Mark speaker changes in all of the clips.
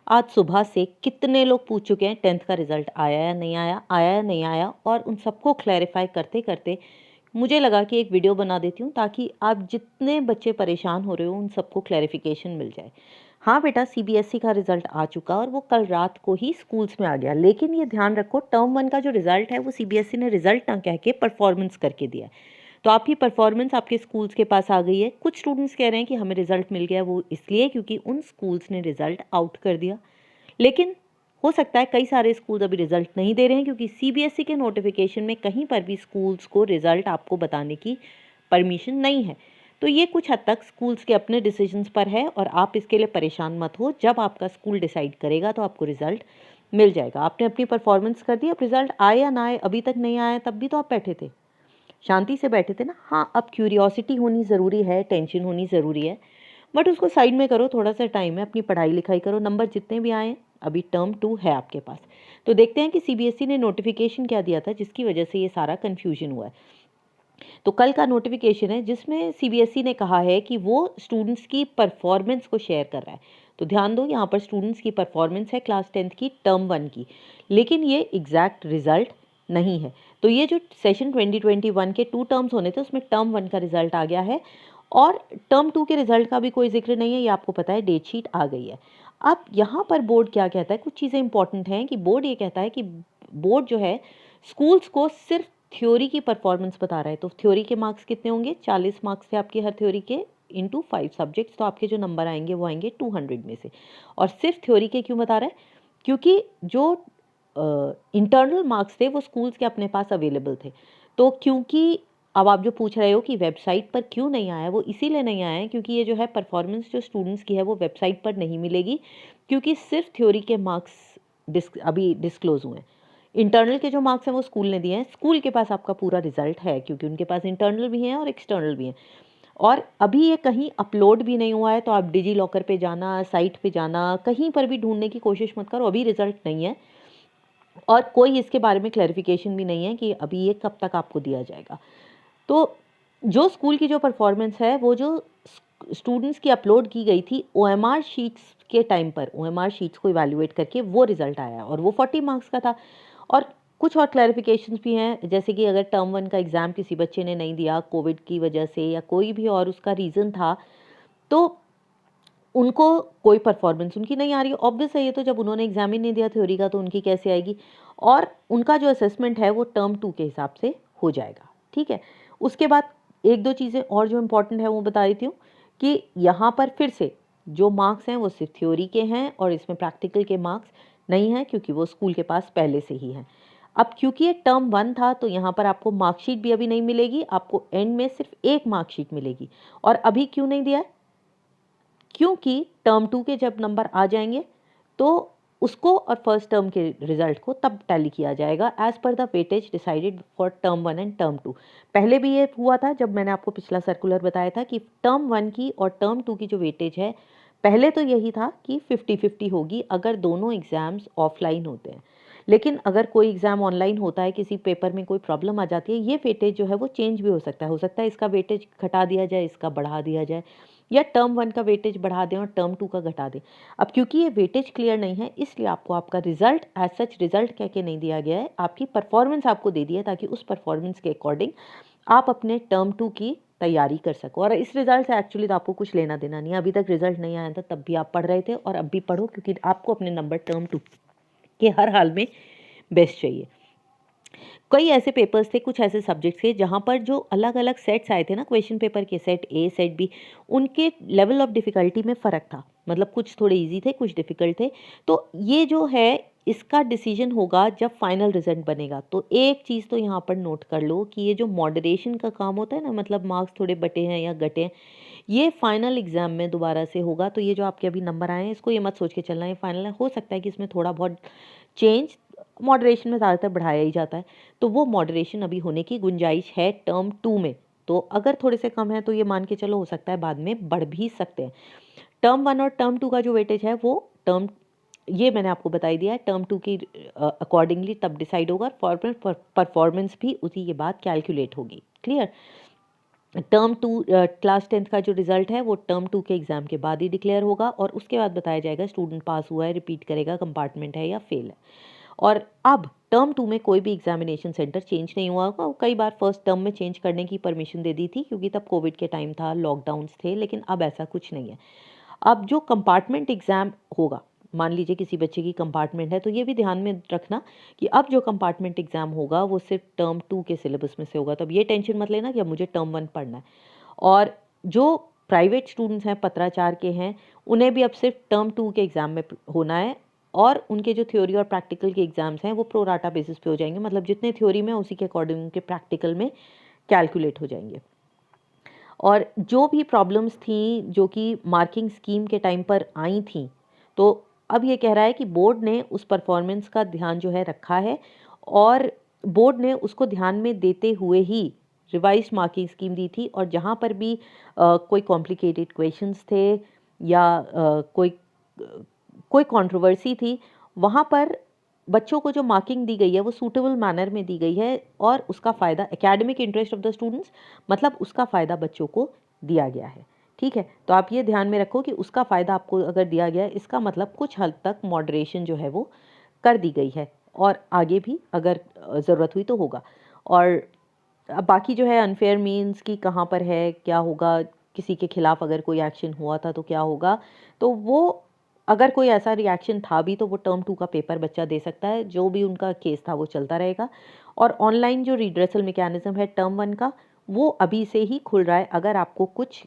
Speaker 1: आज सुबह से कितने लोग पूछ चुके हैं 10th का रिजल्ट आया या नहीं आया, आया या नहीं आया, और उन सबको क्लैरिफाई करते करते मुझे लगा कि एक वीडियो बना देती हूँ ताकि आप जितने बच्चे परेशान हो रहे हो उन सबको क्लैरिफिकेशन मिल जाए। हाँ बेटा, सीबीएसई का रिजल्ट आ चुका और वो कल रात को ही स्कूल्स में आ गया, लेकिन ये ध्यान रखो टर्म 1 का जो रिजल्ट है वो सीबीएसई ने रिजल्ट ना कह के परफॉर्मेंस करके दिया है। तो आपकी परफॉर्मेंस आपके स्कूल्स के पास आ गई है। कुछ स्टूडेंट्स कह रहे हैं कि हमें रिजल्ट मिल गया, वो इसलिए क्योंकि उन स्कूल्स ने रिजल्ट आउट कर दिया। लेकिन हो सकता है कई सारे स्कूल अभी रिजल्ट नहीं दे रहे हैं क्योंकि सीबीएसई के नोटिफिकेशन में कहीं पर भी स्कूल्स को रिजल्ट आपको बताने की परमिशन नहीं है। तो ये कुछ हद तक स्कूल्स के अपने डिसीजंस पर है और आप इसके लिए परेशान मत हो। जब आपका स्कूल डिसाइड करेगा तो आपको रिजल्ट मिल जाएगा। आपने अपनी परफॉर्मेंस कर दी, अब रिजल्ट आए या ना आए, अभी तक नहीं आया तब भी तो आप बैठे थे, शांति से बैठे थे ना। हाँ, अब क्यूरियोसिटी होनी ज़रूरी है, टेंशन होनी ज़रूरी है, बट उसको साइड में करो, थोड़ा सा टाइम है, अपनी पढ़ाई लिखाई करो। नंबर जितने भी आए, अभी टर्म 2 है आपके पास। तो देखते हैं कि सीबीएसई ने नोटिफिकेशन क्या दिया था जिसकी वजह से ये सारा कन्फ्यूजन हुआ है। तो कल का नोटिफिकेशन है जिसमें सीबीएसई ने कहा है कि वो स्टूडेंट्स की परफॉर्मेंस को शेयर कर रहा है। तो ध्यान दो, यहाँ पर स्टूडेंट्स की परफॉर्मेंस है क्लास 10th की टर्म 1 की, लेकिन ये एग्जैक्ट रिजल्ट नहीं है। तो ये जो सेशन 2021 के 2 टर्म्स होने थे उसमें टर्म 1 का रिजल्ट आ गया है और टर्म 2 के रिजल्ट का भी कोई जिक्र नहीं है, ये आपको पता है, डेट शीट आ गई है। अब यहाँ पर बोर्ड क्या कहता है, कुछ चीज़ें इंपॉर्टेंट हैं कि बोर्ड ये कहता है कि बोर्ड जो है स्कूल्स को सिर्फ थ्योरी की परफॉर्मेंस बता रहा है। तो थ्योरी के मार्क्स कितने होंगे, 40 मार्क्स थे आपके हर थ्योरी के, इंटू 5 सब्जेक्ट्स, तो आपके जो नंबर आएंगे वो आएंगे 200 में से। और सिर्फ थ्योरी के क्यों बता रहा है, क्योंकि जो इंटरनल मार्क्स थे वो स्कूल्स के अपने पास अवेलेबल थे। तो क्योंकि अब आप जो पूछ रहे हो कि वेबसाइट पर क्यों नहीं आया, वो इसीलिए नहीं आया है क्योंकि ये जो है परफॉर्मेंस जो स्टूडेंट्स की है वो वेबसाइट पर नहीं मिलेगी, क्योंकि सिर्फ थ्योरी के मार्क्स अभी डिस्क्लोज हुए हैं। इंटरनल के जो मार्क्स हैं वो स्कूल ने दिए हैं। स्कूल के पास आपका पूरा रिजल्ट है क्योंकि उनके पास इंटरनल भी हैं और एक्सटर्नल भी हैं, और अभी ये कहीं अपलोड भी नहीं हुआ है। तो आप डिजी लॉकर पे जाना, साइट पे जाना, कहीं पर भी ढूंढने की कोशिश मत करो, अभी रिजल्ट नहीं है और कोई इसके बारे में क्लैरिफिकेशन भी नहीं है कि अभी ये कब तक आपको दिया जाएगा। तो जो स्कूल की जो परफॉर्मेंस है वो जो स्टूडेंट्स की अपलोड की गई थी ओएमआर शीट्स के टाइम पर, ओएमआर शीट्स को इवैल्यूएट करके वो रिजल्ट आया और वो 40 मार्क्स का था। और कुछ और क्लैरिफिकेशंस भी हैं, जैसे कि अगर टर्म 1 का एग्ज़ाम किसी बच्चे ने नहीं दिया कोविड की वजह से या कोई भी और उसका रीज़न था, तो उनको कोई परफॉर्मेंस उनकी नहीं आ रही। ऑब्वियस है ये, तो जब उन्होंने एग्जाम ही नहीं दिया थ्योरी का तो उनकी कैसे आएगी। और उनका जो असेसमेंट है वो टर्म 2 के हिसाब से हो जाएगा, ठीक है। उसके बाद एक दो चीज़ें और जो इम्पोर्टेंट है वो बता देती हूँ कि यहाँ पर फिर से जो मार्क्स हैं वो सिर्फ थ्योरी के हैं और इसमें प्रैक्टिकल के मार्क्स नहीं हैं क्योंकि वो स्कूल के पास पहले से ही हैं। अब क्योंकि ये टर्म 1 था तो यहाँ पर आपको मार्कशीट भी अभी नहीं मिलेगी, आपको एंड में सिर्फ एक मार्कशीट मिलेगी। और अभी क्यों नहीं दिया है, क्योंकि टर्म 2 के जब नंबर आ जाएंगे तो उसको और फर्स्ट टर्म के रिजल्ट को तब टैली किया जाएगा as per the weightage decided for term 1 and term 2। पहले भी ये हुआ था जब मैंने आपको पिछला सर्कुलर बताया था कि टर्म 1 की और टर्म 2 की जो वेटेज है, पहले तो यही था कि 50-50 होगी अगर दोनों एग्जाम्स ऑफलाइन होते हैं। लेकिन अगर कोई एग्ज़ाम ऑनलाइन होता है, किसी पेपर में कोई प्रॉब्लम आ जाती है, ये वेटेज जो है वो चेंज भी हो सकता है। हो सकता है इसका वेटेज घटा दिया जाए, इसका बढ़ा दिया जाए, या टर्म 1 का वेटेज बढ़ा दें और टर्म 2 का घटा दें। अब क्योंकि ये वेटेज क्लियर नहीं है इसलिए आपको आपका रिजल्ट एज सच रिजल्ट कह के नहीं दिया गया है, आपकी परफॉर्मेंस आपको दे दी है ताकि उस परफॉर्मेंस के अकॉर्डिंग आप अपने टर्म 2 की तैयारी कर सको। और इस रिजल्ट से एक्चुअली तो आपको कुछ लेना देना नहीं है, अभी तक रिजल्ट नहीं आया था तब भी आप पढ़ रहे थे और अब भी पढ़ो क्योंकि आपको अपने नंबर टर्म 2 के हर हाल में बेस्ट चाहिए। कई ऐसे पेपर्स थे, कुछ ऐसे सब्जेक्ट्स थे जहाँ पर जो अलग अलग सेट्स आए थे ना, क्वेश्चन पेपर के सेट ए सेट बी, उनके लेवल ऑफ डिफ़िकल्टी में फ़र्क था। मतलब कुछ थोड़े इजी थे, कुछ डिफ़िकल्ट थे। तो ये जो है इसका डिसीजन होगा जब फाइनल रिजल्ट बनेगा। तो एक चीज़ तो यहाँ पर नोट कर लो कि ये जो मॉडरेशन का काम होता है ना, मतलब मार्क्स थोड़े बटे हैं या घटे हैं, ये फाइनल एग्जाम में दोबारा से होगा। तो ये जो आपके अभी नंबर आए हैं इसको ये मत सोच के चलना है फाइनल है, हो सकता है कि इसमें थोड़ा बहुत चेंज, मॉडरेशन में ज़्यादातर बढ़ाया ही जाता है, तो वो मॉडरेशन अभी होने की गुंजाइश है टर्म 2 में। तो अगर थोड़े से कम है तो ये मान के चलो हो सकता है बाद में बढ़ भी सकते हैं। टर्म 1 और टर्म 2 का जो वेटेज है वो टर्म, ये मैंने आपको बता ही दिया है, टर्म 2 की अकॉर्डिंगली तब डिसाइड होगा, परफॉर्मेंस भी उसी के बाद कैलकुलेट होगी। क्लियर। टर्म 2 क्लास 10th का जो रिजल्ट है वो टर्म 2 के एग्ज़ाम के बाद ही डिक्लेयर होगा और उसके बाद बताया जाएगा स्टूडेंट पास हुआ है, रिपीट करेगा, कंपार्टमेंट है या फेल है। और अब टर्म 2 में कोई भी एग्जामिनेशन सेंटर चेंज नहीं हुआ होगा। कई बार फर्स्ट टर्म में चेंज करने की परमिशन दे दी थी क्योंकि तब कोविड के टाइम था, लॉकडाउन्स थे, लेकिन अब ऐसा कुछ नहीं है। अब जो कंपार्टमेंट एग्ज़ाम होगा, मान लीजिए किसी बच्चे की कंपार्टमेंट है, तो ये भी ध्यान में रखना कि अब जो कंपार्टमेंट एग्ज़ाम होगा वो सिर्फ टर्म 2 के सिलेबस में से होगा। तब ये टेंशन मत लेना कि अब मुझे टर्म 1 पढ़ना है। और जो प्राइवेट स्टूडेंट्स हैं, पत्राचार के हैं, उन्हें भी अब सिर्फ टर्म 2 के एग्ज़ाम में होना है और उनके जो थ्योरी और प्रैक्टिकल के एग्ज़ाम्स हैं वो प्रो राटा बेसिस पे हो जाएंगे। मतलब जितने थ्योरी में उसी के अकॉर्डिंग उनके प्रैक्टिकल में कैलकुलेट हो जाएंगे। और जो भी प्रॉब्लम्स थी जो कि मार्किंग स्कीम के टाइम पर आई थी, तो अब ये कह रहा है कि बोर्ड ने उस परफॉर्मेंस का ध्यान जो है रखा है और बोर्ड ने उसको ध्यान में देते हुए ही रिवाइज्ड मार्किंग स्कीम दी थी। और जहाँ पर भी कोई कॉम्प्लिकेटेड क्वेश्चंस थे या कोई कंट्रोवर्सी थी, वहाँ पर बच्चों को जो मार्किंग दी गई है वो सूटेबल मैनर में दी गई है और उसका फ़ायदा academic interest of the students, मतलब उसका फ़ायदा बच्चों को दिया गया है। ठीक है, तो आप ये ध्यान में रखो कि उसका फ़ायदा आपको अगर दिया गया है, इसका मतलब कुछ हद तक मॉडरेशन जो है वो कर दी गई है और आगे भी अगर ज़रूरत हुई तो होगा। और अब बाकी जो है अनफेयर मीन्स की कहाँ पर है, क्या होगा, किसी के खिलाफ अगर कोई एक्शन हुआ था तो क्या होगा, तो वो अगर कोई ऐसा रिएक्शन था भी तो वो टर्म 2 का पेपर बच्चा दे सकता है। जो भी उनका केस था वो चलता रहेगा। और ऑनलाइन जो रिड्रेसल मैकेनिज्म है टर्म 1 का, वो अभी से ही खुल रहा है। अगर आपको कुछ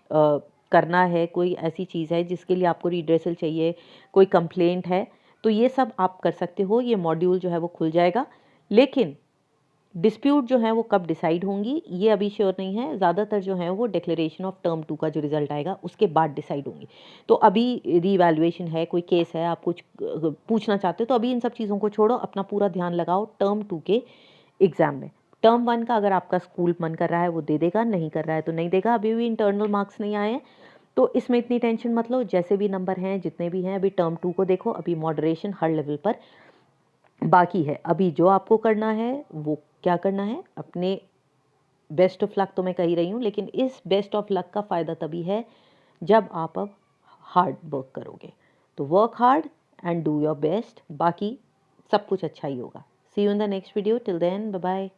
Speaker 1: करना है, कोई ऐसी चीज़ है जिसके लिए आपको रिड्रेसल चाहिए, कोई कंप्लेंट है, तो ये सब आप कर सकते हो। ये मॉड्यूल जो है वो खुल जाएगा, लेकिन डिस्प्यूट जो है वो कब डिसाइड होंगी ये अभी श्योर नहीं है। ज़्यादातर जो है वो डिक्लेरेशन ऑफ टर्म 2 का जो रिजल्ट आएगा उसके बाद डिसाइड होंगी। तो अभी रीवैल्यूएशन है, कोई केस है, आप कुछ पूछना चाहते हो, तो अभी इन सब चीज़ों को छोड़ो, अपना पूरा ध्यान लगाओ टर्म 2 के एग्ज़ाम में। टर्म 1 का अगर आपका स्कूल मन कर रहा है वो दे देगा, नहीं कर रहा है तो नहीं देगा। अभी भी इंटरनल मार्क्स नहीं आए हैं, तो इसमें इतनी टेंशन मत लो। जैसे भी नंबर हैं, जितने भी हैं, अभी टर्म 2 को देखो, अभी मॉडरेशन हर लेवल पर बाकी है। अभी जो आपको करना है वो क्या करना है, अपने बेस्ट ऑफ लक तो मैं कह ही रही हूँ, लेकिन इस बेस्ट ऑफ लक का फ़ायदा तभी है जब आप अब हार्ड वर्क करोगे। तो work hard and do your best, बाकी सब कुछ अच्छा ही होगा। See you in the next video, till then bye bye.